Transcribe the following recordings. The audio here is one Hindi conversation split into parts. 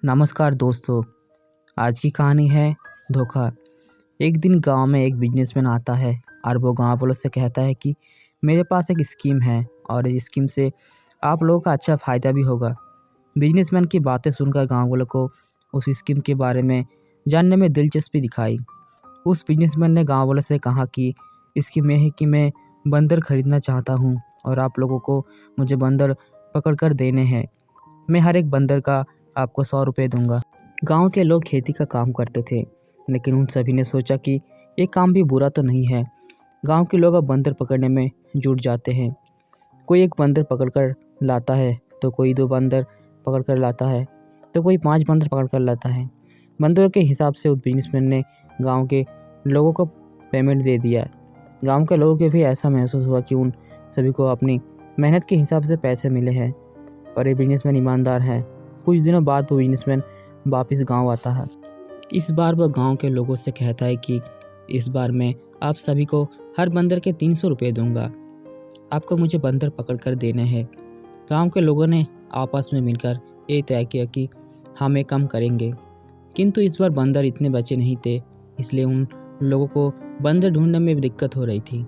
नमस्कार दोस्तों। आज की कहानी है धोखा। एक दिन गांव में एक बिजनेसमैन आता है और वो गांव वालों से कहता है कि मेरे पास एक स्कीम है और इस स्कीम से आप लोगों का अच्छा फ़ायदा भी होगा। बिजनेसमैन की बातें सुनकर गांव वालों को उस स्कीम के बारे में जानने में दिलचस्पी दिखाई। उस बिजनेसमैन ने गांव वालों से कहा कि स्कीम यह है कि मैं बंदर खरीदना चाहता हूँ और आप लोगों को मुझे बंदर पकड़ कर देने हैं। मैं हर एक बंदर का आपको 100 रुपये दूंगा। गांव के लोग खेती का काम करते थे, लेकिन उन सभी ने सोचा कि ये काम भी बुरा तो नहीं है। गांव के लोग अब बंदर पकड़ने में जुट जाते हैं। कोई एक बंदर पकड़ कर लाता है, तो कोई 2 बंदर पकड़ कर लाता है, तो कोई 5 बंदर पकड़ कर लाता है। बंदरों के हिसाब से उस बिजनेसमैन ने गाँव के लोगों को पेमेंट दे दिया। गाँव के लोगों को भी ऐसा महसूस हुआ कि उन सभी को अपनी मेहनत के हिसाब से पैसे मिले हैं और ये बिजनेसमैन ईमानदार है। कुछ दिनों बाद वो बिजनेसमैन वापस गांव आता है। इस बार वह गांव के लोगों से कहता है कि इस बार मैं आप सभी को हर बंदर के 300 रुपये दूंगा। आपको मुझे बंदर पकड़ कर देने हैं। गांव के लोगों ने आपस में मिलकर ये तय किया कि हम ये कम करेंगे, किंतु इस बार बंदर इतने बचे नहीं थे, इसलिए उन लोगों को बंदर ढूंढने में दिक्कत हो रही थी।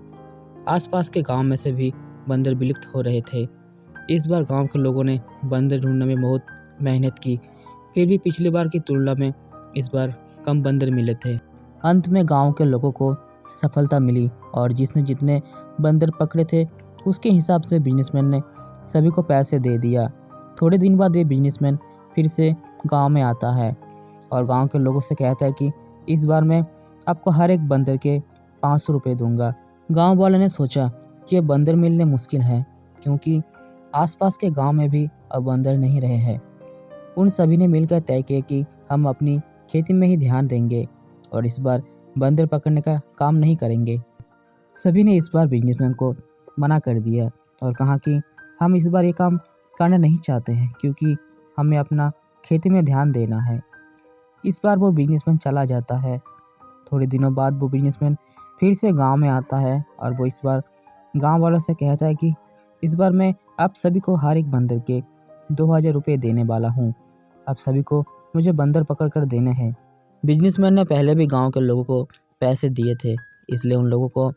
आसपास के गांव में से भी बंदर विलुप्त हो रहे थे। इस बार गांव के लोगों ने बंदर ढूंढने में बहुत मेहनत की, फिर भी पिछली बार की तुलना में इस बार कम बंदर मिले थे। अंत में गांव के लोगों को सफलता मिली और जिसने जितने बंदर पकड़े थे उसके हिसाब से बिजनेसमैन ने सभी को पैसे दे दिया। थोड़े दिन बाद ये बिजनेसमैन फिर से गांव में आता है और गांव के लोगों से कहता है कि इस बार मैं आपको हर एक बंदर के 500 रुपये दूंगा। गांव वालों ने सोचा कि ये बंदर मिलने मुश्किल है, क्योंकि आसपास के गांव में भी अब बंदर नहीं रहे हैं। उन सभी ने मिलकर तय किया कि हम अपनी खेती में ही ध्यान देंगे और इस बार बंदर पकड़ने का काम नहीं करेंगे। सभी ने इस बार बिजनेसमैन को मना कर दिया और कहा कि हम इस बार ये काम करना नहीं चाहते हैं, क्योंकि हमें अपना खेती में ध्यान देना है। इस बार वो बिजनेसमैन चला जाता है। थोड़े दिनों बाद वो बिजनेसमैन फिर से गांव में आता है और वो इस बार गांव वालों से कहता है कि इस बार मैं आप सभी को हर एक बंदर के 2000 रुपये देने वाला हूँ। आप सभी को मुझे बंदर पकड़ कर देने हैं। बिजनेसमैन ने पहले भी गांव के लोगों को पैसे दिए थे, इसलिए उन लोगों को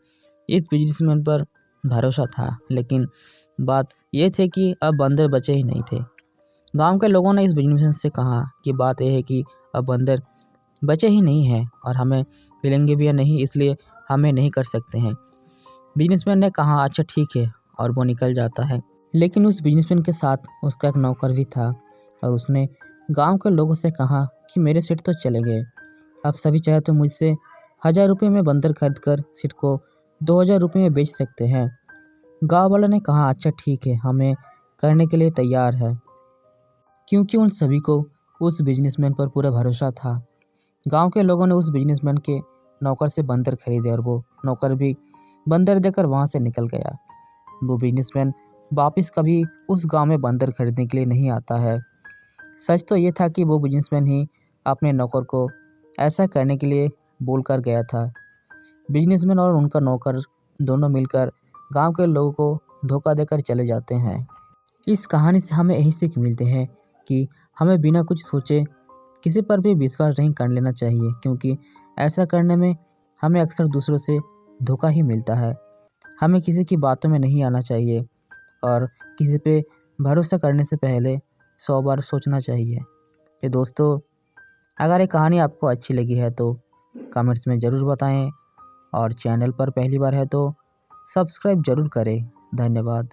इस बिजनेसमैन पर भरोसा था, लेकिन बात यह थी कि अब बंदर बचे ही नहीं थे। गांव के लोगों ने इस बिजनेसमैन से कहा कि बात यह है कि अब बंदर बचे ही नहीं हैं और हमें मिलेंगे भी या नहीं, इसलिए हमें नहीं कर सकते हैं। बिजनेसमैन ने कहा अच्छा ठीक है, और वो निकल जाता है। लेकिन उस बिजनेसमैन के साथ उसका एक नौकर भी था और उसने गांव के लोगों से कहा कि मेरे सेठ तो चले गए, आप सभी चाहे तो मुझसे 1000 रुपये में बंदर खरीद कर सेठ को 2000 रुपये में बेच सकते हैं। गांव वालों ने कहा अच्छा ठीक है, हमें करने के लिए तैयार है, क्योंकि उन सभी को उस बिजनेसमैन पर पूरा भरोसा था। गांव के लोगों ने उस बिजनेसमैन के नौकर से बंदर खरीदे और वो नौकर भी बंदर देकर वहाँ से निकल गया। वो बिजनेसमैन वापस कभी उस गांव में बंदर खरीदने के लिए नहीं आता है। सच तो ये था कि वो बिजनेसमैन ही अपने नौकर को ऐसा करने के लिए बोल कर गया था। बिजनेसमैन और उनका नौकर दोनों मिलकर गांव के लोगों को धोखा देकर चले जाते हैं। इस कहानी से हमें यही सीख मिलते हैं कि हमें बिना कुछ सोचे किसी पर भी विश्वास नहीं कर लेना चाहिए, क्योंकि ऐसा करने में हमें अक्सर दूसरों से धोखा ही मिलता है। हमें किसी की बातों में नहीं आना चाहिए और किसी पे भरोसा करने से पहले 100 बार सोचना चाहिए। ये दोस्तों, अगर ये कहानी आपको अच्छी लगी है तो कमेंट्स में ज़रूर बताएं और चैनल पर पहली बार है तो सब्सक्राइब ज़रूर करें। धन्यवाद।